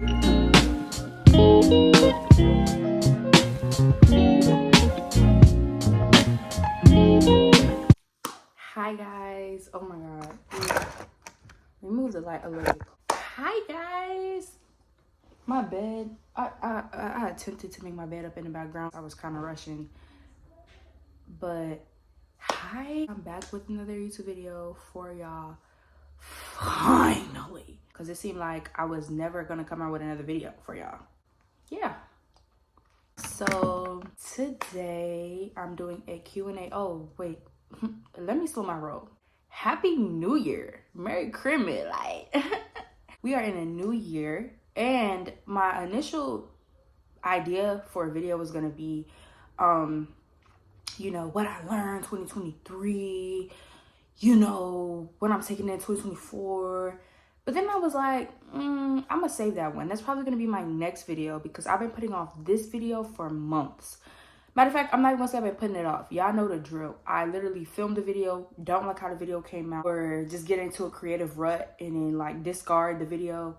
Hi guys. Oh my god. Let me move the light a little bit. Hi guys. My bed. I attempted to make my bed up in the background. I was kind of rushing. But hi. I'm back with another YouTube video for y'all. Finally. Because it seemed like I was never going to come out with another video for y'all. Yeah. So today I'm doing a Q&A. Oh, wait. Let me slow my roll. Happy New Year. Merry Christmas. Like, we are in a new year. And my initial idea for a video was going to be, you know, what I learned 2023, you know, what I'm taking in 2024. But then I was like, I'm going to save that one. That's probably going to be my next video because I've been putting off this video for months. Matter of fact, I'm not even gonna say I've been putting it off. Y'all know the drill. I literally filmed the video, don't like how the video came out, or just get into a creative rut and then like discard the video.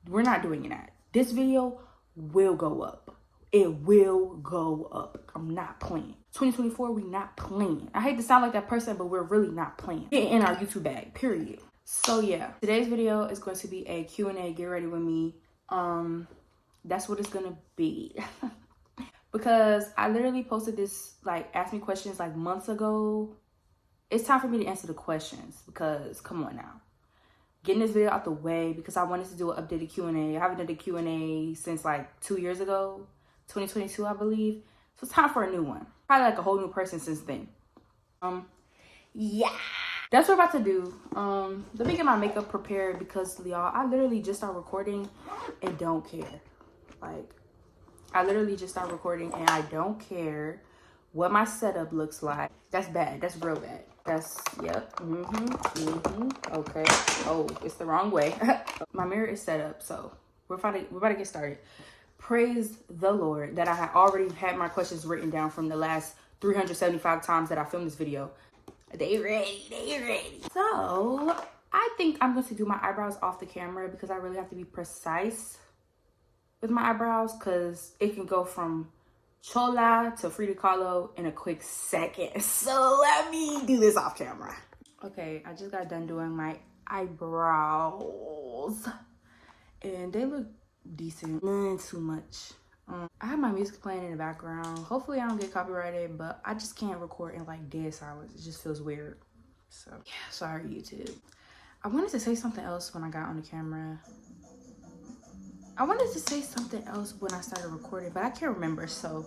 We're not doing that. This video will go up. It will go up. I'm not playing. 2024, we not playing. I hate to sound like that person, but we're really not playing. Get in our YouTube bag, period. So yeah, today's video is going to be a Q&A, get ready with me. That's what it's gonna be. Because I literally posted this, like, ask me questions like months ago. It's time for me to answer the questions because, come on now. Getting this video out the way because I wanted to do an updated Q&A. I haven't done a Q&A since like 2 years ago, 2022, I believe. So it's time for a new one. Probably like a whole new person since then. Yeah. That's what we're about to do. Let me get my makeup prepared because, y'all, I literally just started recording and don't care. Like, I literally just started recording and I don't care what my setup looks like. That's bad. That's real bad. That's, yep. Okay. Oh, it's the wrong way. My mirror is set up, so we're about to get started. Praise the Lord that I had already had my questions written down from the last 375 times that I filmed this video. They ready. So I think I'm going to do my eyebrows off the camera because I really have to be precise with my eyebrows because it can go from chola to Frida Kahlo in a quick second. So let me do this off camera. Okay, I just got done doing my eyebrows and they look decent. Too much. I have my music playing in the background. Hopefully I don't get copyrighted, but I just can't record in like dead silence. It just feels weird. So yeah, sorry YouTube. I wanted to say something else when I got on the camera. I wanted to say something else when I started recording, but I can't remember. So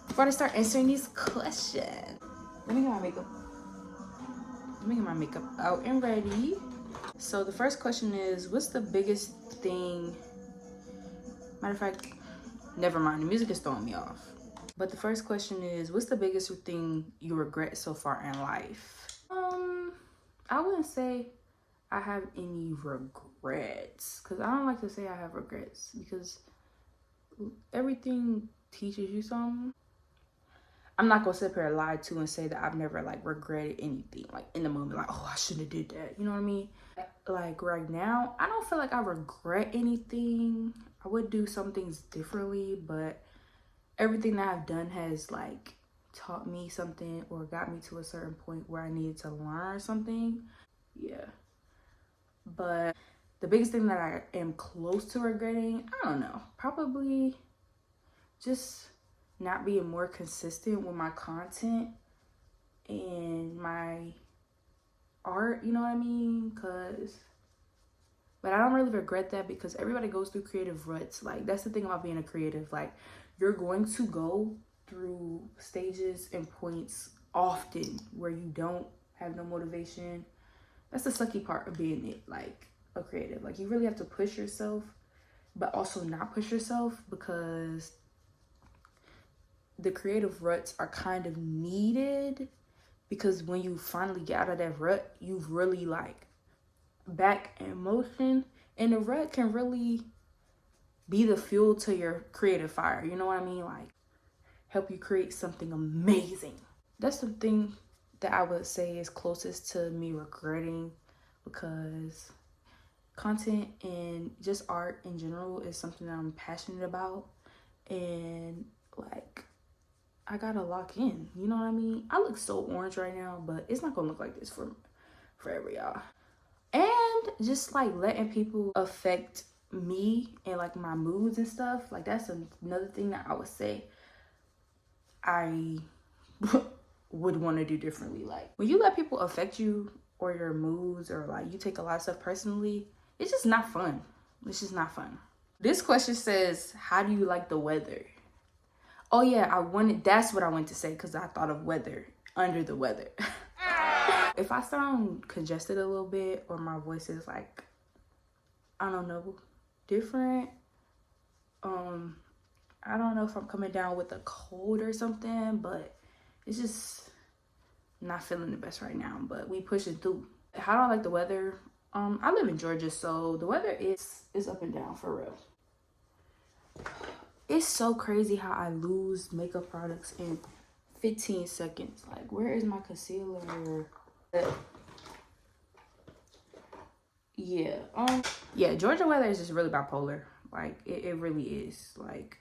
before I start answering these questions, let me get my makeup out and ready. So the first question is, what's the biggest thing? Matter of fact, never mind. The music is throwing me off. But the first question is, what's the biggest thing you regret so far in life? I wouldn't say I have any regrets because I don't like to say I have regrets because everything teaches you something. I'm not gonna sit here and lie to and say that I've never like regretted anything like in the moment, like, oh, I shouldn't have did that, you know what I mean? Like right now I don't feel like I regret anything. I would do some things differently, but everything that I've done has like taught me something or got me to a certain point where I needed to learn something. Yeah. But the biggest thing that I am close to regretting, I don't know, probably just not being more consistent with my content and my art, you know what I mean? But I don't really regret that because everybody goes through creative ruts. Like, that's the thing about being a creative. Like, you're going to go through stages and points often where you don't have no motivation. That's the sucky part of being it, like a creative. Like, you really have to push yourself, but also not push yourself because the creative ruts are kind of needed because when you finally get out of that rut, you've really like back in motion, and the rut can really be the fuel to your creative fire. You know what I mean? Like, help you create something amazing. That's the thing that I would say is closest to me regretting because content and just art in general is something that I'm passionate about, and like I gotta lock in, you know what I mean? I look so orange right now, but it's not gonna look like this forever, y'all. And just like letting people affect me and like my moods and stuff, like that's another thing that I would say I would want to do differently. Like when you let people affect you or your moods, or like you take a lot of stuff personally, it's just not fun. It's just not fun. This question says, how do you like the weather? Oh yeah, that's what I wanted to say, because I thought of weather, under the weather. If I sound congested a little bit, or my voice is like, I don't know, different, I don't know if I'm coming down with a cold or something, but it's just not feeling the best right now, but we pushing through. How do I like the weather? I live in Georgia, so the weather is up and down for real. It's so crazy how I lose makeup products in 15 seconds. Like, where is my concealer? Yeah, Georgia weather is just really bipolar. Like, it really is. Like,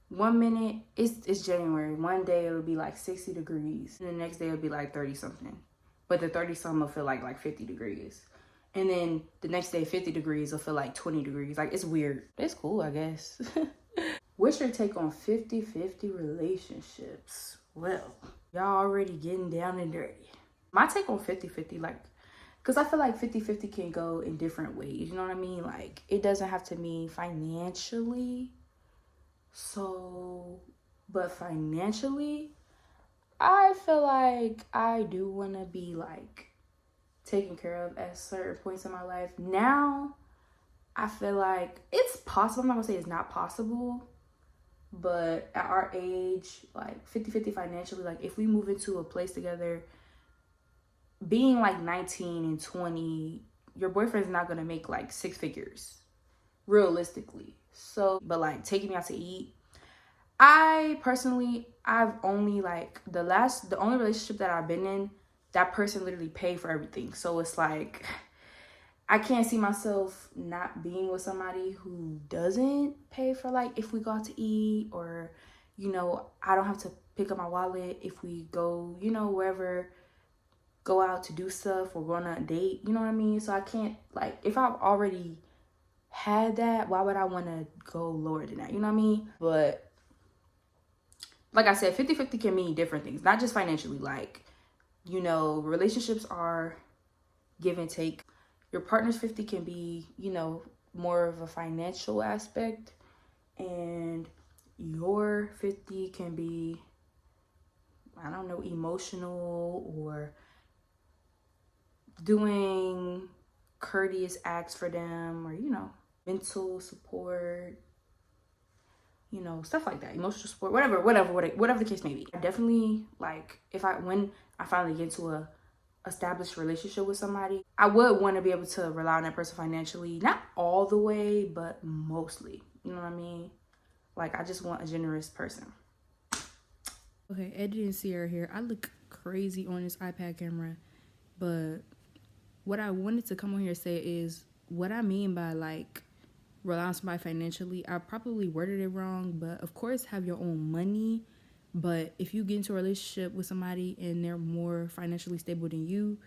one minute it's January, one day it'll be like 60 degrees, and the next day it'll be like 30 something, but the 30 something will feel like 50 degrees, and then the next day 50 degrees will feel like 20 degrees. Like, it's weird. It's cool, I guess. What's your take on 50-50 relationships? Well, y'all already getting down and dirty. My take on 50-50, like, because I feel like 50-50 can go in different ways, you know what I mean? Like, it doesn't have to mean financially. So, but financially, I feel like I do want to be like taken care of at certain points in my life. Now, I feel like it's possible. I'm not gonna say it's not possible, but at our age, like 50-50 financially, like if we move into a place together, being like 19 and 20, your boyfriend's not gonna make like six figures realistically. So, but like taking me out to eat, I personally, I've only like the only relationship that I've been in, that person literally paid for everything. So it's like, I can't see myself not being with somebody who doesn't pay for, like, if we go out to eat, or, you know, I don't have to pick up my wallet if we go, you know, wherever, go out to do stuff or go on a date, you know what I mean? So I can't, like, if I've already had that, why would I want to go lower than that, you know what I mean? But like I said, 50-50 can mean different things, not just financially. Like, you know, relationships are give and take. Your partner's 50 can be, you know, more of a financial aspect, and your 50 can be, I don't know, emotional, or doing courteous acts for them, or, you know, mental support, you know, stuff like that, emotional support, whatever the case may be. I definitely, like, when I finally get into a established relationship with somebody, I would want to be able to rely on that person financially, not all the way, but mostly, you know what I mean? Like, I just want a generous person. Okay, editing Sierra here. I look crazy on this iPad camera, but what I wanted to come on here and say is what I mean by, like, rely on somebody financially. I probably worded it wrong, but of course have your own money. But if you get into a relationship with somebody and they're more financially stable than you,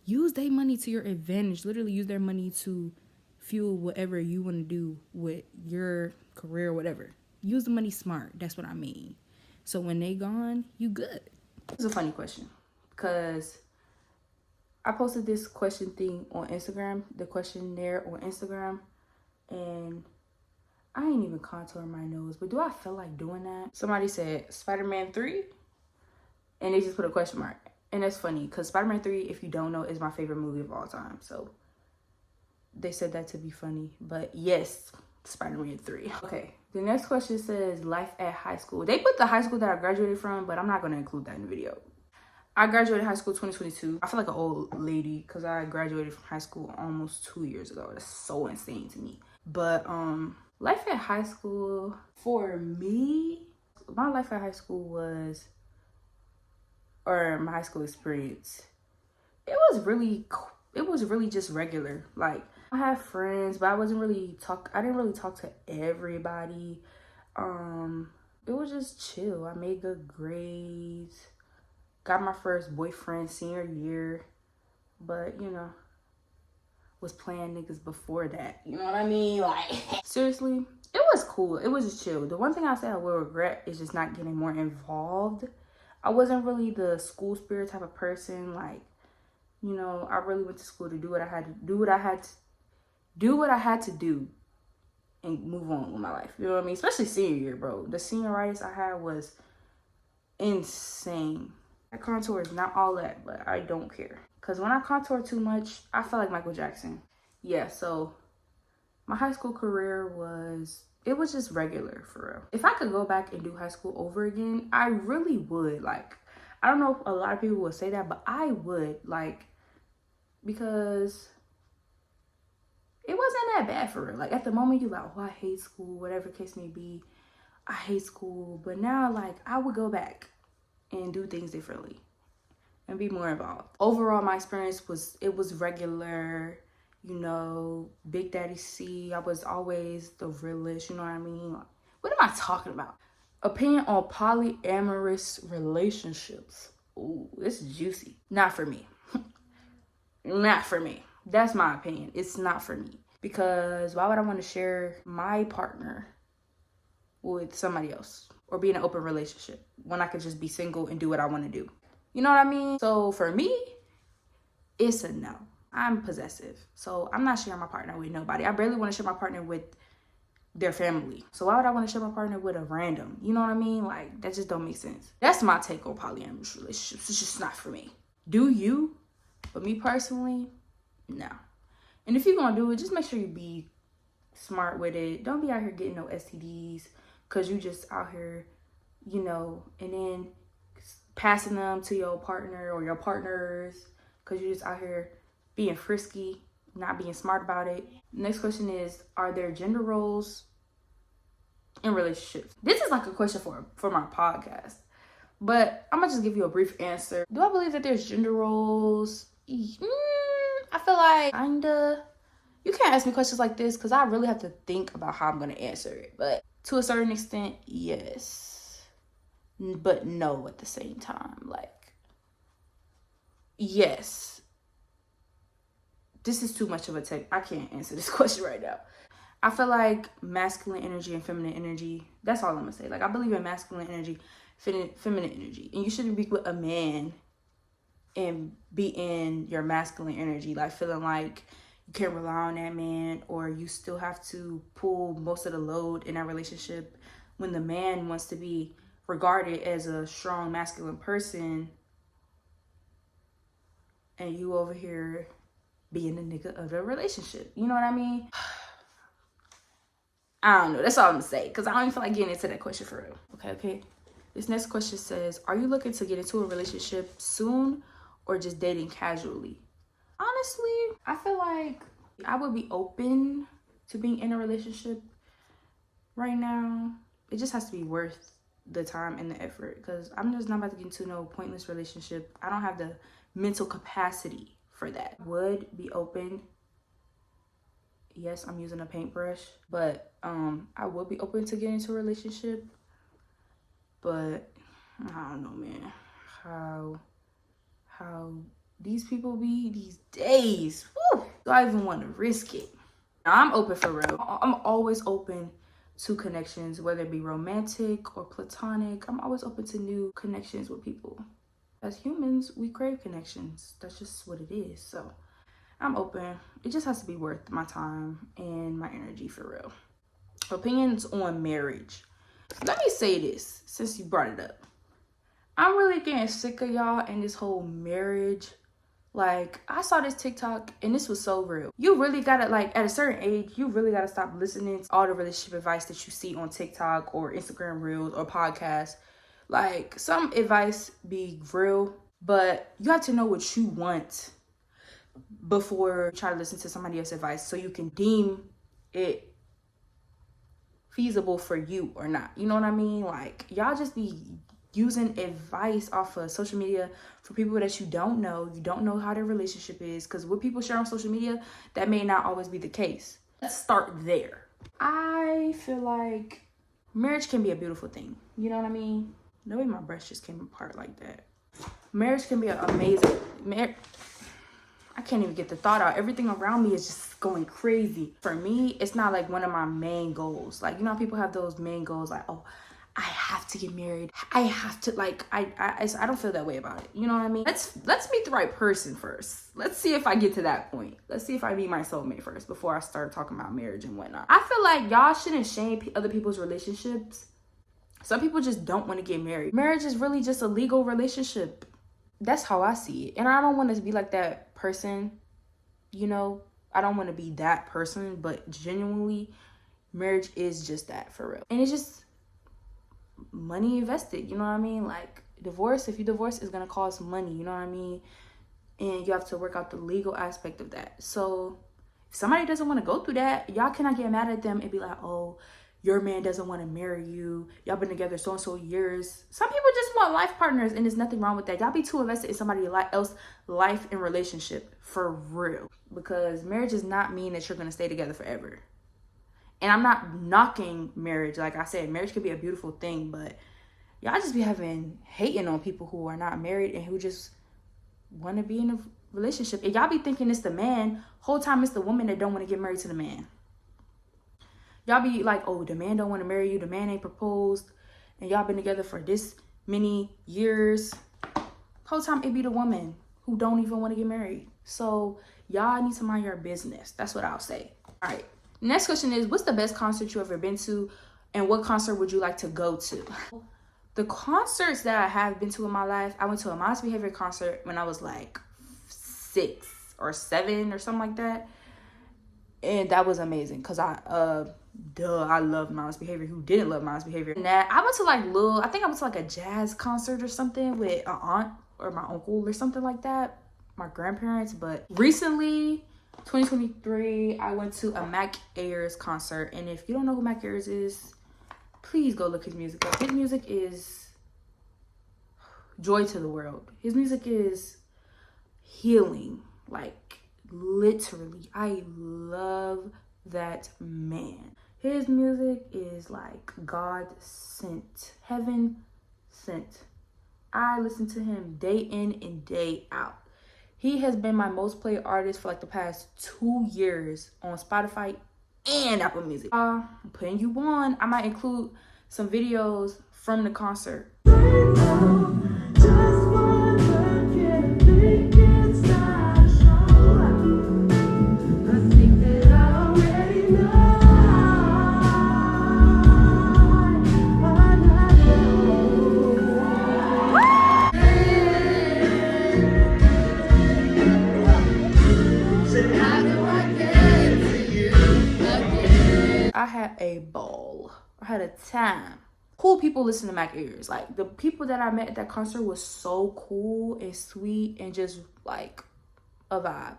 use their money to your advantage. Literally use their money to fuel whatever you want to do with your career or whatever. Use the money smart. That's what I mean. So when they gone, you good. It's a funny question, because I posted this question thing on Instagram, the questionnaire on Instagram, and I ain't even contour my nose, but do I feel like doing that? Somebody said Spider-Man 3, and they just put a question mark. And that's funny, because Spider-Man 3, if you don't know, is my favorite movie of all time. So they said that to be funny, but yes, Spider-Man 3. Okay, the next question says life at high school. They put the high school that I graduated from, but I'm not going to include that in the video. I graduated high school 2022. I feel like an old lady, because I graduated from high school almost 2 years ago. That's so insane to me. But life at high school, for me, my life at high school was, or my high school experience, it was really just regular. Like, I have friends, but I didn't really talk to everybody. It was just chill. I made good grades. Got my first boyfriend senior year. But, was playing niggas before that. You know what I mean? Like, seriously, it was cool. It was just chill. The one thing I say I will regret is just not getting more involved. I wasn't really the school spirit type of person. Like, I really went to school to do what I had to do and move on with my life. You know what I mean? Especially senior year, bro. The senioritis I had was insane. That contour is not all that, but I don't care. Because when I contour too much, I feel like Michael Jackson. Yeah, so my high school career was just regular, for real. If I could go back and do high school over again, I really would. Like, I don't know if a lot of people would say that, but I would. Like, because it wasn't that bad, for real. Like, at the moment, you're like, oh, I hate school, whatever case may be. I hate school. But now, like, I would go back and do things differently and be more involved. Overall, my experience was regular, Big Daddy C. I was always the realest, you know what I mean? What am I talking about? Opinion on polyamorous relationships. Ooh, this is juicy. Not for me. Not for me. That's my opinion. It's not for me. Because why would I want to share my partner with somebody else or be in an open relationship when I could just be single and do what I want to do? You know what I mean? So for me, it's a no. I'm possessive. So I'm not sharing my partner with nobody. I barely want to share my partner with their family. So why would I want to share my partner with a random? You know what I mean? Like, that just don't make sense. That's my take on polyamorous relationships. It's just not for me. Do you? But me personally, no. And if you're going to do it, just make sure you be smart with it. Don't be out here getting no STDs because you just out here, and then passing them to your partner or your partners because you're just out here being frisky, not being smart about it. Next question is, are there gender roles in relationships? This is like a question for my podcast, but I'm gonna just give you a brief answer. Do I believe that there's gender roles? I feel like kinda. You can't ask me questions like this because I really have to think about how I'm gonna answer it. But to a certain extent, yes, but no at the same time. Like, yes. This is too much of a tech. I can't answer this question right now. I feel like masculine energy and feminine energy, that's all I'm gonna say. Like, I believe in masculine energy, feminine energy. And you shouldn't be with a man and be in your masculine energy, like feeling like you can't rely on that man or you still have to pull most of the load in that relationship when the man wants to be regarded as a strong masculine person and you over here being the nigga of the relationship. You know what I mean? I don't know. That's all I'm gonna say because I don't even feel like getting into that question for real. Okay. This next question says, are you looking to get into a relationship soon or just dating casually? Honestly, I feel like I would be open to being in a relationship right now. It just has to be worth the time and the effort because I'm just not about to get into no pointless relationship. I don't have the mental capacity for that. Would be open. Yes, I'm using a paintbrush, but I would be open to getting into a relationship. But I don't know, man. How these people be these days. Woo! Do I even want to risk it? I'm open for real. I'm always open to connections, whether it be romantic or platonic. I'm always open to new connections with people. As humans, we crave connections. That's just what it is. So I'm open. It just has to be worth my time and my energy for real. Opinions on marriage. Let me say this since you brought it up. I'm really getting sick of y'all and this whole marriage. Like, I saw this TikTok and this was so real. You really gotta, like, at a certain age, you really gotta stop listening to all the relationship advice that you see on TikTok or Instagram Reels or podcasts. Like, some advice be real, but you have to know what you want before you try to listen to somebody else's advice so you can deem it feasible for you or not. You know what I mean? Like, y'all just be using advice off of social media for people that you don't know how their relationship is, because what people share on social media, that may not always be the case. Let's start there. I feel like marriage can be a beautiful thing. You know what I mean? No way my breast just came apart like that. Marriage can be an amazing. I can't even get the thought out. Everything around me is just going crazy. For me, it's not like one of my main goals. Like, you know, people have those main goals like, oh, I have to get married. I have to, like, I don't feel that way about it. You know what I mean? Let's meet the right person first. Let's see if I get to that point. Let's see if I meet my soulmate first before I start talking about marriage and whatnot. I feel like y'all shouldn't shame other people's relationships. Some people just don't want to get married. Marriage is really just a legal relationship. That's how I see it. And I don't want to be like that person, you know. I don't want to be that person, but genuinely, marriage is just that, for real. And it's just money invested, you know what I mean? Like, divorce, if you divorce, it's gonna cost money, you know what I mean? And you have to work out the legal aspect of that. So if somebody doesn't want to go through that, y'all cannot get mad at them and be like, oh, your man doesn't want to marry you, y'all been together so and so years. Some people just want life partners, and there's nothing wrong with that. Y'all be too invested in somebody else's life and relationship, for real. Because marriage does not mean that you're gonna stay together forever. And I'm not knocking marriage. Like I said, marriage could be a beautiful thing, but y'all just be hating on people who are not married and who just want to be in a relationship. And y'all be thinking it's the man. Whole time it's the woman that don't want to get married to the man. Y'all be like, oh, the man don't want to marry you. The man ain't proposed. And y'all been together for this many years. Whole time it be the woman who don't even want to get married. So y'all need to mind your business. That's what I'll say. All right. Next question is, what's the best concert you ever been to? And what concert would you like to go to? The concerts that I have been to in my life, I went to a Modest Behavior concert when I was like 6 or 7 or something like that. And that was amazing because I love Modest Behavior. Who didn't love Modest Behavior? And that I went to I think I went to like a jazz concert or something with an aunt or my uncle or something like that. My grandparents. But recently, 2023, I went to a Mac Ayres concert. And if you don't know who Mac Ayres is, please go look his music up. His music is joy to the world. His music is healing. Like, literally, I love that man. His music is like God sent, heaven sent. I listen to him day in and day out. He has been my most played artist for like the past 2 years on Spotify and Apple Music. I'm putting you on. I might include some videos from the concert. I had a ball. I had a time. Cool people listen to Mac Ayres. Like, the people that I met at that concert was so cool and sweet and just like a vibe.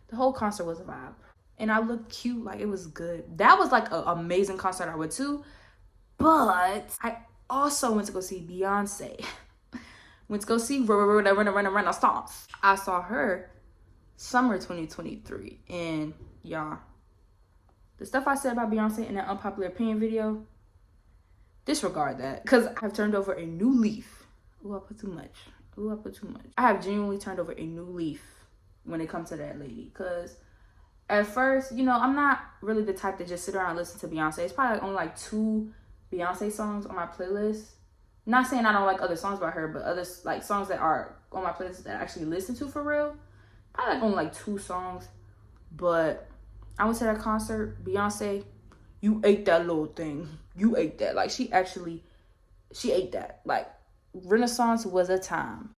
The whole concert was a vibe. And I looked cute. Like, it was good. That was like an amazing concert I went to. But I also went to go see Beyonce. Went to go see Run Stomps. I saw her summer 2023. And y'all, the stuff I said about Beyonce in that unpopular opinion video, disregard that. Because I've turned over a new leaf. Ooh, I put too much. I have genuinely turned over a new leaf when it comes to that lady. Because at first, you know, I'm not really the type to just sit around and listen to Beyonce. It's probably only like 2 Beyonce songs on my playlist. Not saying I don't like other songs by her, but other like songs that are on my playlist that I actually listen to for real. Probably like only like 2 songs. But I went to that concert. Beyonce, you ate that little thing. You ate that. Like, she ate that. Like, Renaissance was a time.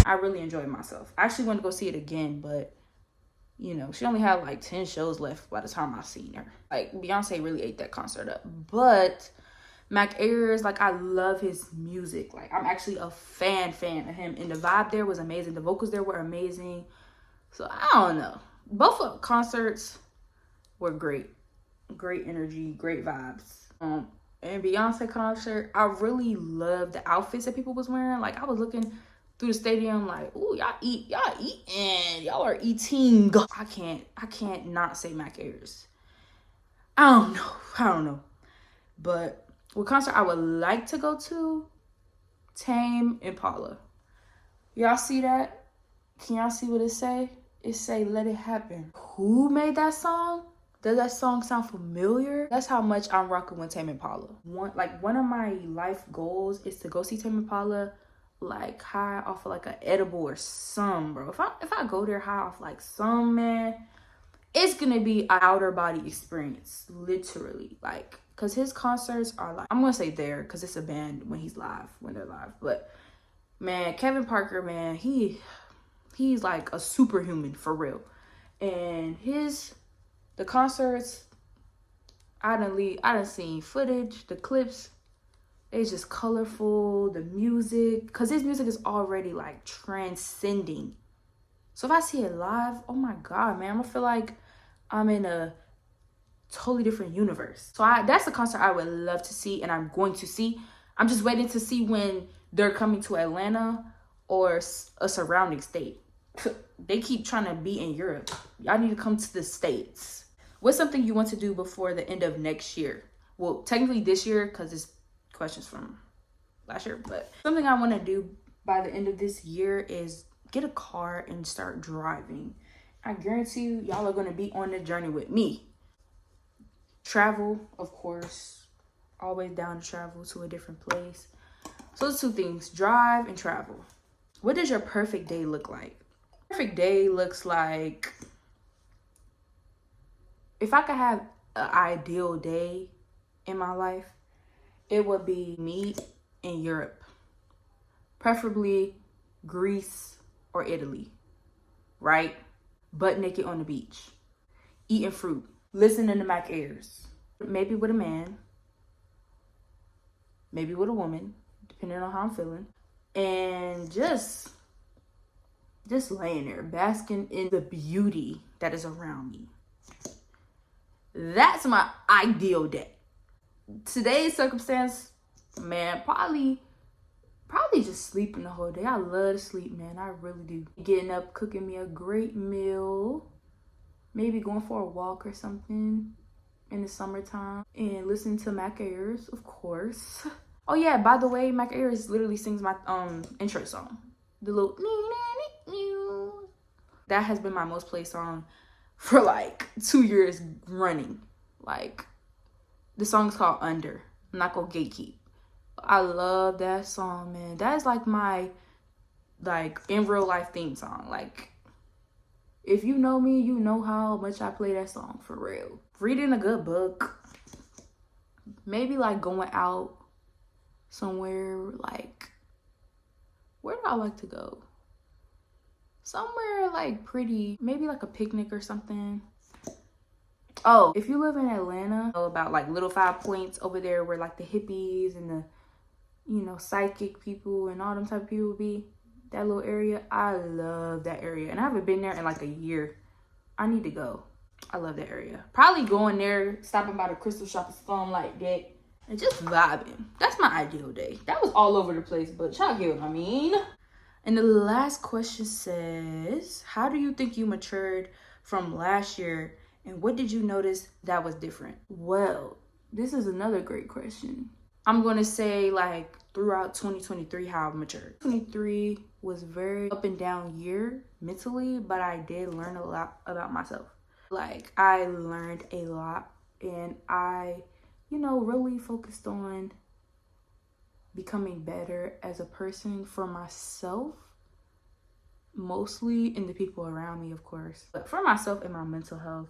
I really enjoyed myself. I actually went to go see it again, but, you know, she only had like 10 shows left by the time I seen her. Like, Beyonce really ate that concert up. But Mac Ayres, like, I love his music. Like, I'm actually a fan of him. And the vibe there was amazing. The vocals there were amazing. So, I don't know. both of concerts were great. Great energy, great vibes. And Beyonce concert, I really loved the outfits that people was wearing. Like I was looking through the stadium like, ooh, y'all eating, y'all are eating. I can't not say ayres. I don't know. But what concert I would like to go to, Tame Impala. Y'all see that? Can y'all see what it say? It say, let it happen. Who made that song? Does that song sound familiar? That's how much I'm rocking with Tame Impala. One of my life goals is to go see Tame Impala like high off of like an edible or some, bro. If I go there high off like some, man, it's gonna be an outer body experience, literally. Like, cause his concerts are like, I'm gonna say there, cause it's a band when they're live. But man, Kevin Parker, man, he's like a superhuman for real. And the concerts, I done seen footage, the clips, it's just colorful, the music, cause his music is already like transcending. So if I see it live, oh my God, man, I'm gonna feel like I'm in a totally different universe. So that's the concert I would love to see, and I'm going to see. I'm just waiting to see when they're coming to Atlanta or a surrounding state. They keep trying to be in Europe. Y'all need to come to the States. What's something you want to do before the end of next year? Well, technically this year, because it's questions from last year, but something I want to do by the end of this year is get a car and start driving. I guarantee you, y'all are going to be on the journey with me. Travel, of course. Always down to travel to a different place. So those two things, drive and travel. What does your perfect day look like? Perfect day looks like, if I could have an ideal day in my life, it would be me in Europe. Preferably Greece or Italy, right? Butt naked on the beach, eating fruit, listening to ayres. Maybe with a man, maybe with a woman, depending on how I'm feeling. And just laying there, basking in the beauty that is around me. That's my ideal day. Today's circumstance, man, probably just sleeping the whole day. I love to sleep, man. I really do. Getting up, cooking me a great meal, maybe going for a walk or something in the summertime, and listening to ayres, of course. Oh yeah, by the way, ayres literally sings my intro song. The little that has been my most played song for like 2 years running. Like, the song's called Under. I'm not gonna gatekeep. I love that song, man. That is like my in real life theme song. Like, if you know me, you know how much I play that song for real. Reading a good book. Maybe like going out somewhere, like, where do I like to go? Somewhere like pretty, maybe like a picnic or something. Oh, if you live in Atlanta, know about like Little 5 Points over there where like the hippies and the, you know, psychic people and all them type of people be, that little area. I love that area, and I haven't been there in like a year. I need to go. I love that area. Probably going there, stopping by the crystal shop or something like that, and just vibing. That's my ideal day. That was all over the place, but y'all get what I mean. And the last question says, how do you think you matured from last year, and what did you notice that was different? Well, this is another great question. I'm going to say like throughout 2023 how I've matured. 2023 was very up and down year mentally, but I did learn a lot about myself. Like, I learned a lot, and I, you know, really focused on becoming better as a person for myself, mostly, in the people around me, of course, but for myself and my mental health.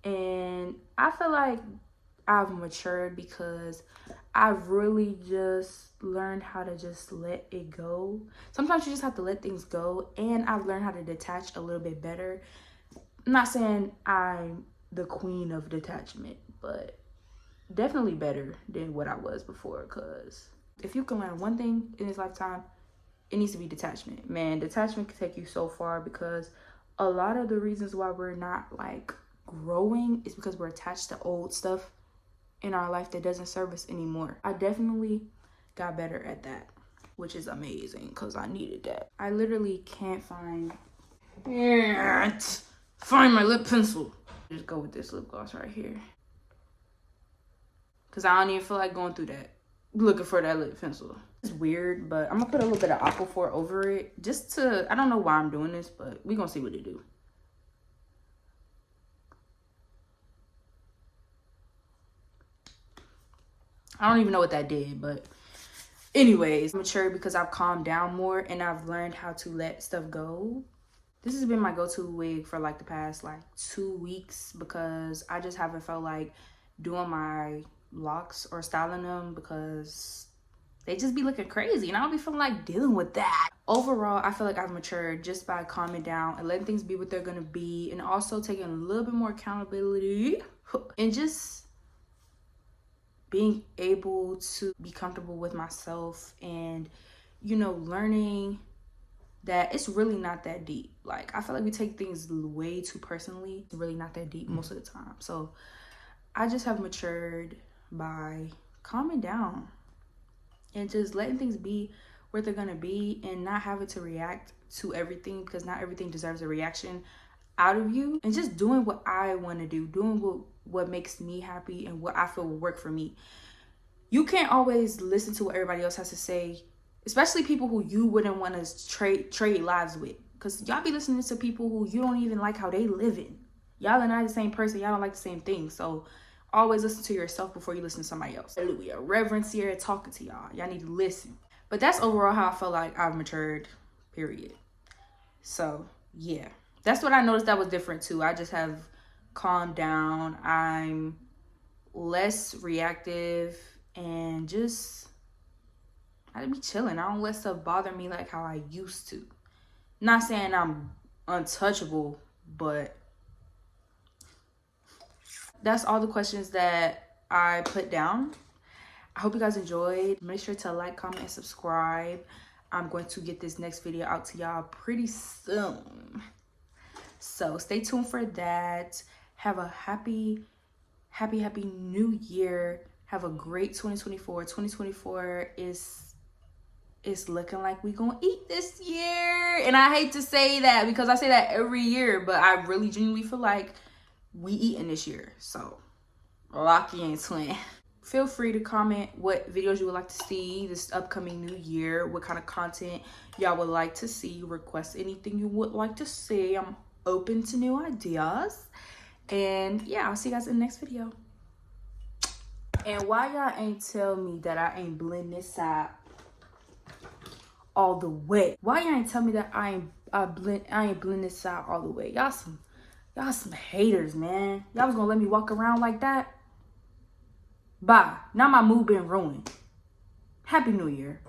And I feel like I've matured because I've really just learned how to just let it go. Sometimes you just have to let things go, and I've learned how to detach a little bit better. I'm not saying I'm the queen of detachment, but definitely better than what I was before, because if you can learn one thing in this lifetime, it needs to be detachment. Man, detachment can take you so far, because a lot of the reasons why we're not like growing is because we're attached to old stuff in our life that doesn't serve us anymore. I definitely got better at that, which is amazing because I needed that. I literally can't find my lip pencil. Just go with this lip gloss right here because I don't even feel like going through that looking for that lip pencil. It's weird, but I'm gonna put a little bit of Aquaphor over it just to, I don't know why I'm doing this, but we're gonna see what it do. I don't even know what that did, but anyways, I'm mature because I've calmed down more and I've learned how to let stuff go. This has been my go-to wig for like the past like 2 weeks because I just haven't felt like doing my locks or styling them because they just be looking crazy and I don't be feeling like dealing with that. Overall, I feel like I've matured just by calming down and letting things be what they're gonna be, and also taking a little bit more accountability and just being able to be comfortable with myself and, you know, learning that it's really not that deep. Like, I feel like we take things way too personally. It's really not that deep most of the time. So I just have matured by calming down and just letting things be where they're gonna be and not having to react to everything, because not everything deserves a reaction out of you, and just doing what I want to do, doing what makes me happy and what I feel will work for me. You can't always listen to what everybody else has to say, especially people who you wouldn't want to trade lives with, because y'all be listening to people who you don't even like how they living. Y'all are not the same person. Y'all don't like the same thing. So always listen to yourself before you listen to somebody else. Hallelujah. Reverence here talking to y'all. Y'all need to listen. But that's overall how I feel like I've matured, period. So yeah, that's what I noticed that was different too. I just have calmed down. I'm less reactive and just, I be chilling. I don't let stuff bother me like how I used to. Not saying I'm untouchable, but that's all the questions that I put down. I hope you guys enjoyed. Make sure to like, comment, and subscribe. I'm going to get this next video out to y'all pretty soon. So stay tuned for that. Have a happy new year. Have a great 2024. 2024 is looking like we gonna eat this year. And I hate to say that because I say that every year, but I really genuinely feel like we eating this year. So lock in, twin. Feel free to comment what videos you would like to see this upcoming new year, what kind of content y'all would like to see, request anything you would like to see. I'm open to new ideas. And yeah, I'll see you guys in the next video. And why y'all ain't tell me that I ain't blend this side all the way? Why y'all ain't tell me that I ain't blend this side all the way? Y'all some haters, man. Y'all was gonna let me walk around like that? Bye. Now my mood been ruined. Happy New Year.